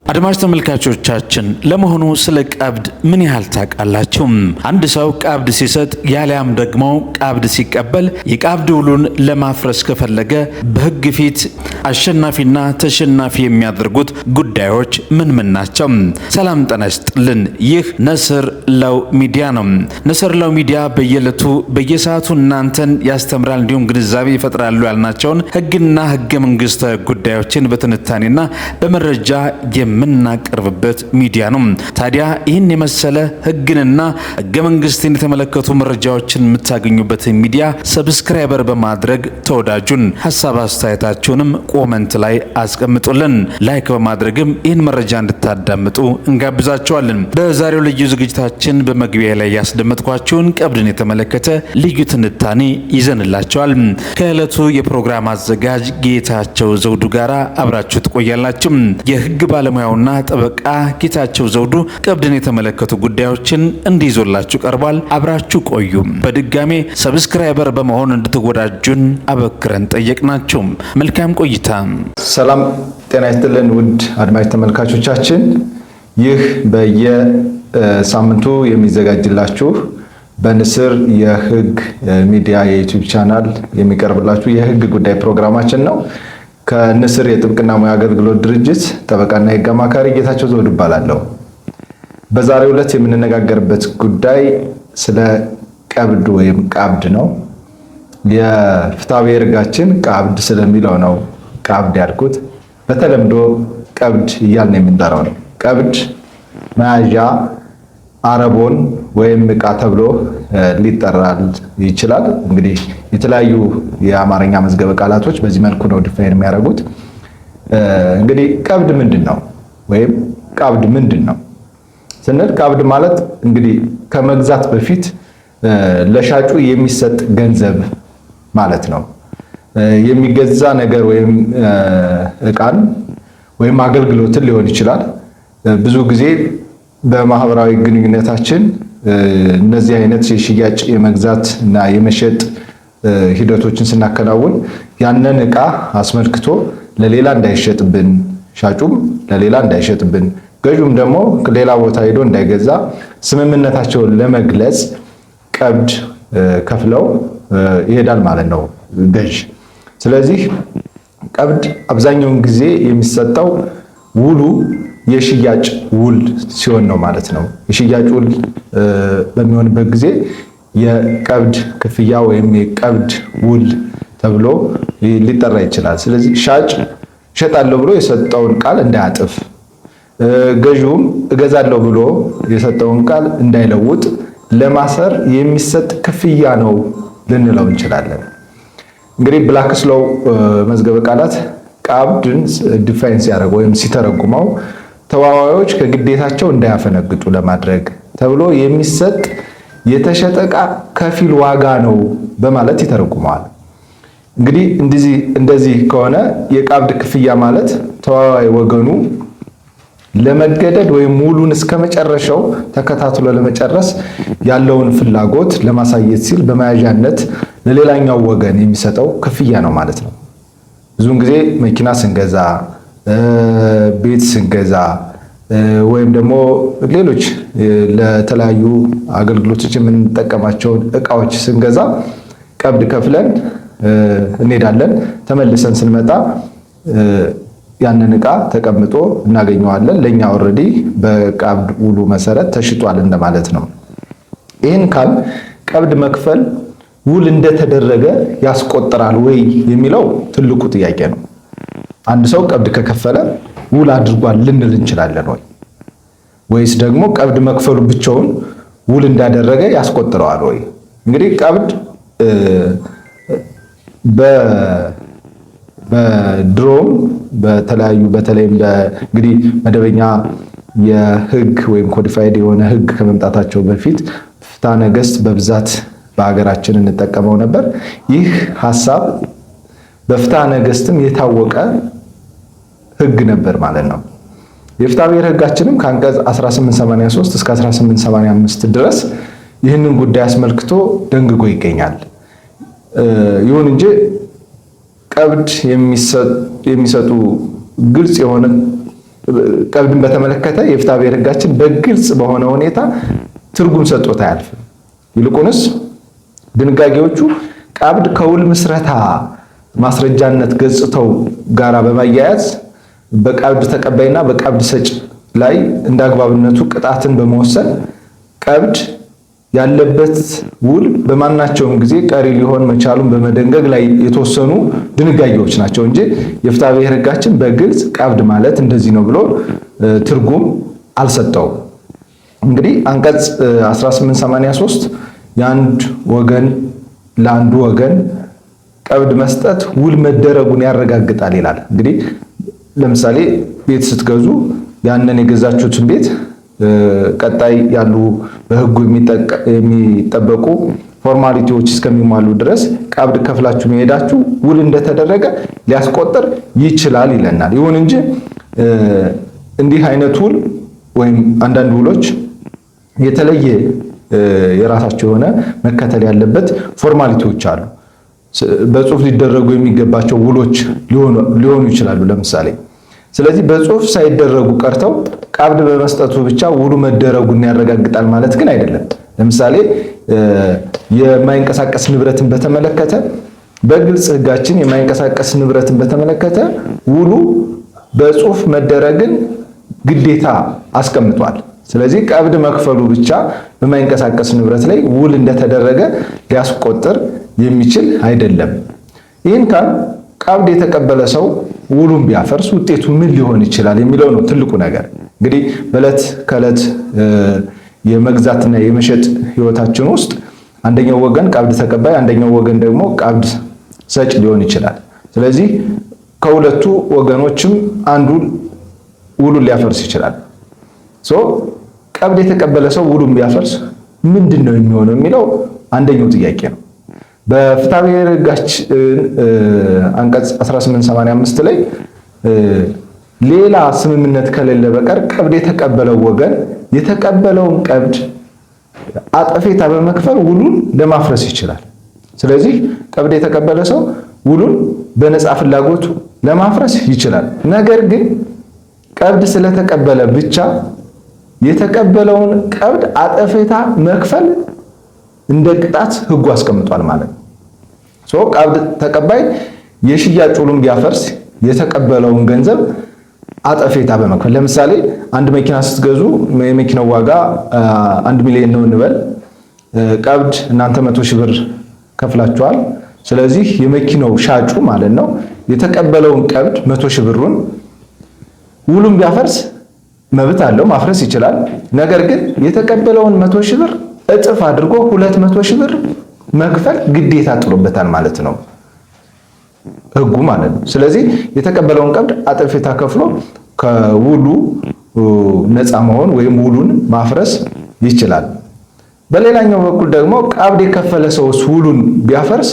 አድማጭ ተመልካቾቻችን ለመሆኑ ስለ ቀብድ ምን ያህል ታውቃላችሁ? አንድ ሰው ቀብድ ሲሰጥ ያለያም ደግሞ ቀብድ ሲቀበል የቀብድ ውሉን ለማፍረስ ከፈለገ በሕግ ፊት አሸናፊና ተሸናፊ የሚያደርጉት ጉዳዮች ምን ናቸው? ሰላም ጤና ይስጥልን። ይህ ነስር ለው ሚዲያ ነው። ነስር ለው ሚዲያ በየዕለቱ በየሰዓቱ እናንተን ያስተምራል እንዲሁም ግንዛቤ ይፈጥራሉ ያልናቸውን ሕግና ሕገ መንግስታዊ ጉዳዮችን በትንታኔና በመረጃ የምናቀርብበት ሚዲያ ነው። ታዲያ ይህን የመሰለ ሕግንና ሕገ መንግስትን የተመለከቱ መረጃዎችን የምታገኙበት ሚዲያ ሰብስክራይበር በማድረግ ተወዳጁን። ሐሳብ አስተያየታችሁንም ኮሜንት ላይ አስቀምጡልን። ላይክ በማድረግም ይህን መረጃ እንድታዳምጡ እንጋብዛችኋለን። በዛሬው ልዩ ዝግጅታችን በመግቢያ ላይ ያስደመጥኳችሁን ቀብድን የተመለከተ ልዩ ትንታኔ ይዘንላችኋል። ከዕለቱ የፕሮግራም አዘጋጅ ጌታቸው ዘውዱ ጋር አብራችሁ ትቆያላችሁ። የሕግ ባለሙያውና ጠበቃ ጌታቸው ዘውዱ ቀብድን የተመለከቱ ጉዳዮችን እንዲይዞላችሁ ቀርቧል። አብራችሁ ቆዩ። በድጋሜ ሰብስክራይበር በመሆን እንድትወዳጁን አበክረን ጠየቅናችሁ። መልካም ቆይታ። ሰላም ጤና ይስጥልን ውድ አድማጭ ተመልካቾቻችን፣ ይህ በየሳምንቱ የሚዘጋጅላችሁ በንስር የሕግ ሚዲያ የዩቲዩብ ቻናል የሚቀርብላችሁ የሕግ ጉዳይ ፕሮግራማችን ነው። ከንስር የጥብቅና ሙያ አገልግሎት ድርጅት ጠበቃና የሕግ አማካሪ ጌታቸው ዘውዱ እባላለሁ። በዛሬው ዕለት የምንነጋገርበት ጉዳይ ስለ ቀብድ ወይም ቀብድ ነው። የፍትሐብሔር ሕጋችን ቀብድ ስለሚለው ነው ቀብድ ያልኩት። በተለምዶ ቀብድ እያልን የምንጠራው ነው። ቀብድ መያዣ፣ አረቦን ወይም ዕቃ ተብሎ ሊጠራል ይችላል። እንግዲህ የተለያዩ የአማርኛ መዝገበ ቃላቶች በዚህ መልኩ ነው ዲፋይን የሚያደርጉት። እንግዲህ ቀብድ ምንድን ነው ወይም ቀብድ ምንድን ነው ስንል ቀብድ ማለት እንግዲህ ከመግዛት በፊት ለሻጩ የሚሰጥ ገንዘብ ማለት ነው። የሚገዛ ነገር ወይም ዕቃን ወይም አገልግሎትን ሊሆን ይችላል። ብዙ ጊዜ በማህበራዊ ግንኙነታችን እነዚህ አይነት የሽያጭ የመግዛት እና የመሸጥ ሂደቶችን ስናከናውን ያንን ዕቃ አስመልክቶ ለሌላ እንዳይሸጥብን፣ ሻጩም ለሌላ እንዳይሸጥብን፣ ገዥም ደግሞ ሌላ ቦታ ሄዶ እንዳይገዛ ስምምነታቸውን ለመግለጽ ቀብድ ከፍለው ይሄዳል ማለት ነው ገዥ። ስለዚህ ቀብድ አብዛኛውን ጊዜ የሚሰጠው ውሉ የሽያጭ ውል ሲሆን ነው ማለት ነው። የሽያጭ ውል በሚሆንበት ጊዜ የቀብድ ክፍያ ወይም የቀብድ ውል ተብሎ ሊጠራ ይችላል። ስለዚህ ሻጭ እሸጣለሁ ብሎ የሰጠውን ቃል እንዳያጥፍ፣ ገዢውም እገዛለሁ ብሎ የሰጠውን ቃል እንዳይለውጥ ለማሰር የሚሰጥ ክፍያ ነው ልንለው እንችላለን። እንግዲህ ብላክስ ሎው መዝገበ ቃላት ቀብድን ዲፋይን ሲያደርግ ወይም ሲተረጉመው ተዋዋዮች ከግዴታቸው እንዳያፈነግጡ ለማድረግ ተብሎ የሚሰጥ የተሸጠ ዕቃ ከፊል ዋጋ ነው በማለት ይተረጉመዋል። እንግዲህ እንደዚህ ከሆነ የቀብድ ክፍያ ማለት ተዋዋይ ወገኑ ለመገደድ ወይም ሙሉን እስከ መጨረሻው ተከታትሎ ለመጨረስ ያለውን ፍላጎት ለማሳየት ሲል በመያዣነት ለሌላኛው ወገን የሚሰጠው ክፍያ ነው ማለት ነው። ብዙውን ጊዜ መኪና ስንገዛ፣ ቤት ስንገዛ ወይም ደግሞ ሌሎች ለተለያዩ አገልግሎቶች የምንጠቀማቸውን ዕቃዎች ስንገዛ ቀብድ ከፍለን እንሄዳለን። ተመልሰን ስንመጣ ያንን ዕቃ ተቀምጦ እናገኘዋለን። ለኛ ኦልሬዲ በቀብድ ውሉ መሰረት ተሽጧል እንደማለት ነው። ይህን ካል ቀብድ መክፈል ውል እንደተደረገ ያስቆጥራል ወይ የሚለው ትልቁ ጥያቄ ነው። አንድ ሰው ቀብድ ከከፈለ ውል አድርጓል ልንል እንችላለን ወይ? ወይስ ደግሞ ቀብድ መክፈሉ ብቻውን ውል እንዳደረገ ያስቆጥረዋል ወይ? እንግዲህ ቀብድ በድሮም በተለያዩ በተለይም እንግዲህ መደበኛ የሕግ ወይም ኮዲፋይድ የሆነ ሕግ ከመምጣታቸው በፊት ፍትሐ ነገሥት በብዛት በሀገራችን እንጠቀመው ነበር። ይህ ሐሳብ በፍትሐ ነገሥትም የታወቀ ሕግ ነበር ማለት ነው። የፍትሐብሔር ሕጋችንም ከአንቀጽ 1883 እስከ 1885 ድረስ ይህንን ጉዳይ አስመልክቶ ደንግጎ ይገኛል። ይሁን እንጂ ቀብድ የሚሰጡ ግልጽ የሆነ ቀብድን በተመለከተ የፍትሐ ብሔር ሕጋችን በግልጽ በሆነ ሁኔታ ትርጉም ሰጥቶት አያልፍም። ይልቁንስ ድንጋጌዎቹ ቀብድ ከውል ምስረታ ማስረጃነት ገጽታው ጋራ በማያያዝ በቀብድ ተቀባይና በቀብድ ሰጭ ላይ እንዳግባብነቱ ቅጣትን በመወሰን ቀብድ ያለበት ውል በማናቸውም ጊዜ ቀሪ ሊሆን መቻሉን በመደንገግ ላይ የተወሰኑ ድንጋጌዎች ናቸው እንጂ የፍትሐ ብሔር ሕጋችን በግልጽ ቀብድ ማለት እንደዚህ ነው ብሎ ትርጉም አልሰጠውም። እንግዲህ አንቀጽ 1883 የአንድ ወገን ለአንዱ ወገን ቀብድ መስጠት ውል መደረጉን ያረጋግጣል ይላል። እንግዲህ ለምሳሌ ቤት ስትገዙ ያንን የገዛችሁትን ቤት ቀጣይ ያሉ በሕጉ የሚጠበቁ ፎርማሊቲዎች እስከሚሟሉ ድረስ ቀብድ ከፍላችሁ መሄዳችሁ ውል እንደተደረገ ሊያስቆጥር ይችላል ይለናል። ይሁን እንጂ እንዲህ አይነት ውል ወይም አንዳንድ ውሎች የተለየ የራሳቸው የሆነ መከተል ያለበት ፎርማሊቲዎች አሉ። በጽሁፍ ሊደረጉ የሚገባቸው ውሎች ሊሆኑ ይችላሉ ለምሳሌ። ስለዚህ በጽሁፍ ሳይደረጉ ቀርተው ቀብድ በመስጠቱ ብቻ ውሉ መደረጉን ያረጋግጣል ማለት ግን አይደለም። ለምሳሌ የማይንቀሳቀስ ንብረትን በተመለከተ በግልጽ ሕጋችን የማይንቀሳቀስ ንብረትን በተመለከተ ውሉ በጽሁፍ መደረግን ግዴታ አስቀምጧል። ስለዚህ ቀብድ መክፈሉ ብቻ በማይንቀሳቀስ ንብረት ላይ ውል እንደተደረገ ሊያስቆጥር የሚችል አይደለም። ይህን ካል ቀብድ የተቀበለ ሰው ውሉን ቢያፈርስ ውጤቱ ምን ሊሆን ይችላል የሚለው ነው ትልቁ ነገር። እንግዲህ በዕለት ከዕለት የመግዛትና የመሸጥ ህይወታችን ውስጥ አንደኛው ወገን ቀብድ ተቀባይ፣ አንደኛው ወገን ደግሞ ቀብድ ሰጭ ሊሆን ይችላል። ስለዚህ ከሁለቱ ወገኖችም አንዱ ውሉን ሊያፈርስ ይችላል። ቀብድ የተቀበለ ሰው ውሉን ቢያፈርስ ምንድን ነው የሚሆነው የሚለው አንደኛው ጥያቄ ነው። በፍትሐ ብሔር ሕጋችን አንቀጽ 1885 ላይ ሌላ ስምምነት ከሌለ በቀር ቀብድ የተቀበለው ወገን የተቀበለውን ቀብድ አጠፌታ በመክፈል ውሉን ለማፍረስ ይችላል። ስለዚህ ቀብድ የተቀበለ ሰው ውሉን በነፃ ፍላጎቱ ለማፍረስ ይችላል። ነገር ግን ቀብድ ስለተቀበለ ብቻ የተቀበለውን ቀብድ አጠፌታ መክፈል እንደ ቅጣት ሕጉ አስቀምጧል ማለት ነው። ቀብድ ተቀባይ የሽያጭ ውሉን ቢያፈርስ የተቀበለውን ገንዘብ አጠፌታ በመክፈል ለምሳሌ አንድ መኪና ስትገዙ የመኪናው ዋጋ 1 ሚሊዮን ነው እንበል። ቀብድ እናንተ 100,000 ብር ከፍላችኋል። ስለዚህ የመኪናው ሻጩ ማለት ነው የተቀበለውን ቀብድ 100,000 ብሩን ውሉን ቢያፈርስ መብት አለው፣ ማፍረስ ይችላል። ነገር ግን የተቀበለውን 100,000 ብር እጥፍ አድርጎ 200,000 ብር መክፈል ግዴታ ጥሎበታል ማለት ነው ሕጉ ማለት ነው። ስለዚህ የተቀበለውን ቀብድ አጠፌታ ከፍሎ ከውሉ ነፃ መሆን ወይም ውሉን ማፍረስ ይችላል። በሌላኛው በኩል ደግሞ ቀብድ የከፈለ ሰውስ ውሉን ቢያፈርስ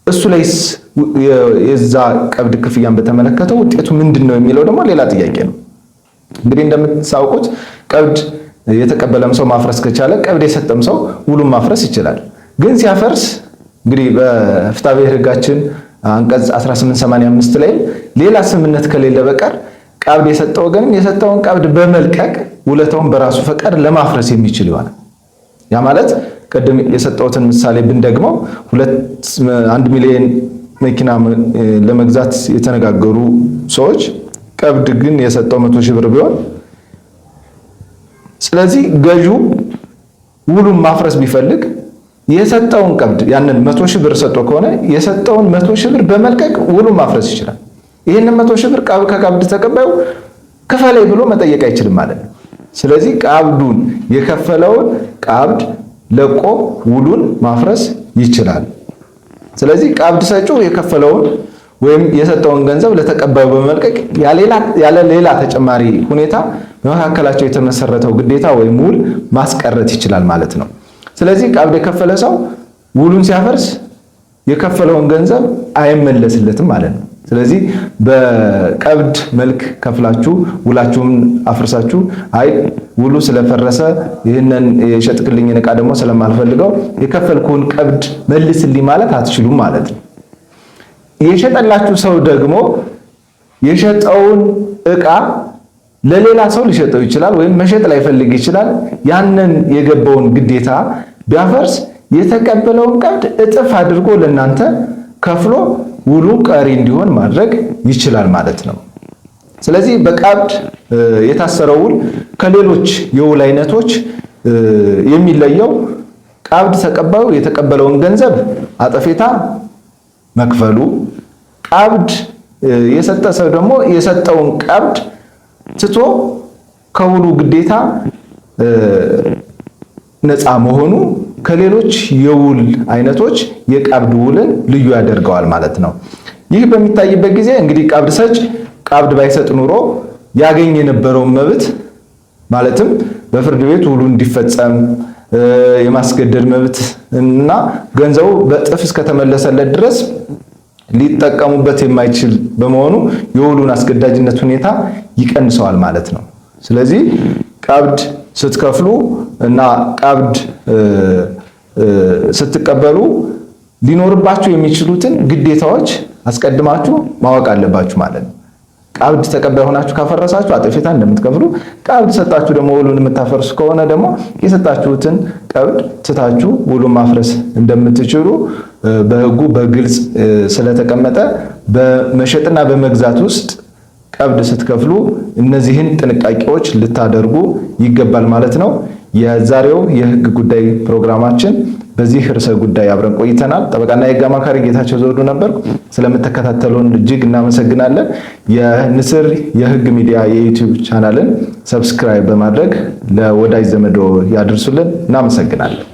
እሱ ላይስ የዛ ቀብድ ክፍያን በተመለከተ ውጤቱ ምንድን ነው የሚለው ደግሞ ሌላ ጥያቄ ነው። እንግዲህ እንደምታውቁት ቀብድ የተቀበለም ሰው ማፍረስ ከቻለ ቀብድ የሰጠም ሰው ውሉን ማፍረስ ይችላል። ግን ሲያፈርስ እንግዲህ በፍትሐ ብሔር ሕጋችን አንቀጽ 1885 ላይ ሌላ ስምምነት ከሌለ በቀር ቀብድ የሰጠው ወገንም የሰጠውን ቀብድ በመልቀቅ ውለታውን በራሱ ፈቃድ ለማፍረስ የሚችል ይሆናል። ያ ማለት ቀደም የሰጠውትን ምሳሌ ብንደግመው 1 ሚሊዮን መኪና ለመግዛት የተነጋገሩ ሰዎች ቀብድ ግን የሰጠው 100,000 ብር ቢሆን ስለዚህ ገዢው ውሉን ማፍረስ ቢፈልግ የሰጠውን ቀብድ ያንን 100,000 ብር ሰጥቶ ከሆነ የሰጠውን 100,000 ብር በመልቀቅ ውሉን ማፍረስ ይችላል። ይህንን 100,000 ብር ከቀብድ ተቀባዩ ክፈለኝ ብሎ መጠየቅ አይችልም ማለት ነው። ስለዚህ ቀብዱን የከፈለውን ቀብድ ለቆ ውሉን ማፍረስ ይችላል። ስለዚህ ቀብድ ሰጪው የከፈለውን ወይም የሰጠውን ገንዘብ ለተቀባዩ በመልቀቅ ያለ ሌላ ተጨማሪ ሁኔታ በመካከላቸው የተመሰረተው ግዴታ ወይም ውል ማስቀረት ይችላል ማለት ነው። ስለዚህ ቀብድ የከፈለ ሰው ውሉን ሲያፈርስ የከፈለውን ገንዘብ አይመለስለትም ማለት ነው። ስለዚህ በቀብድ መልክ ከፍላችሁ ውላችሁን አፍርሳችሁ አይ ውሉ ስለፈረሰ ይህንን የሸጥክልኝን ዕቃ ደግሞ ስለማልፈልገው የከፈልኩን ቀብድ መልስልኝ ማለት አትችሉም ማለት ነው። የሸጠላችሁ ሰው ደግሞ የሸጠውን ዕቃ ለሌላ ሰው ሊሸጠው ይችላል፣ ወይም መሸጥ ላይፈልግ ይችላል። ያንን የገባውን ግዴታ ቢያፈርስ የተቀበለውን ቀብድ እጥፍ አድርጎ ለናንተ ከፍሎ ውሉ ቀሪ እንዲሆን ማድረግ ይችላል ማለት ነው። ስለዚህ በቀብድ የታሰረው ውል ከሌሎች የውል አይነቶች የሚለየው ቀብድ ተቀባዩ የተቀበለውን ገንዘብ አጠፌታ መክፈሉ፣ ቀብድ የሰጠ ሰው ደግሞ የሰጠውን ቀብድ ትቶ ከውሉ ግዴታ ነፃ መሆኑ ከሌሎች የውል አይነቶች የቀብድ ውልን ልዩ ያደርገዋል ማለት ነው። ይህ በሚታይበት ጊዜ እንግዲህ ቀብድ ሰጭ ቀብድ ባይሰጥ ኑሮ ያገኝ የነበረውን መብት ማለትም በፍርድ ቤት ውሉ እንዲፈጸም የማስገደድ መብት እና ገንዘቡ በጥፍ እስከተመለሰለት ድረስ ሊጠቀሙበት የማይችል በመሆኑ የውሉን አስገዳጅነት ሁኔታ ይቀንሰዋል ማለት ነው። ስለዚህ ቀብድ ስትከፍሉ እና ቀብድ ስትቀበሉ ሊኖርባችሁ የሚችሉትን ግዴታዎች አስቀድማችሁ ማወቅ አለባችሁ ማለት ነው። ቀብድ ተቀባይ ሆናችሁ ካፈረሳችሁ አጠፌታ እንደምትከፍሉ፣ ቀብድ ሰጣችሁ ደግሞ ውሉን የምታፈርሱ ከሆነ ደግሞ የሰጣችሁትን ቀብድ ትታችሁ ውሉን ማፍረስ እንደምትችሉ በሕጉ በግልጽ ስለተቀመጠ በመሸጥና በመግዛት ውስጥ ቀብድ ስትከፍሉ እነዚህን ጥንቃቄዎች ልታደርጉ ይገባል ማለት ነው። የዛሬው የሕግ ጉዳይ ፕሮግራማችን በዚህ ርዕሰ ጉዳይ አብረን ቆይተናል። ጠበቃና የሕግ አማካሪ ጌታቸው ዘውዱ ነበርኩ። ስለምትከታተሉን እጅግ እናመሰግናለን። የንስር የሕግ ሚዲያ የዩቲዩብ ቻናልን ሰብስክራይብ በማድረግ ለወዳጅ ዘመዶ ያድርሱልን። እናመሰግናለን።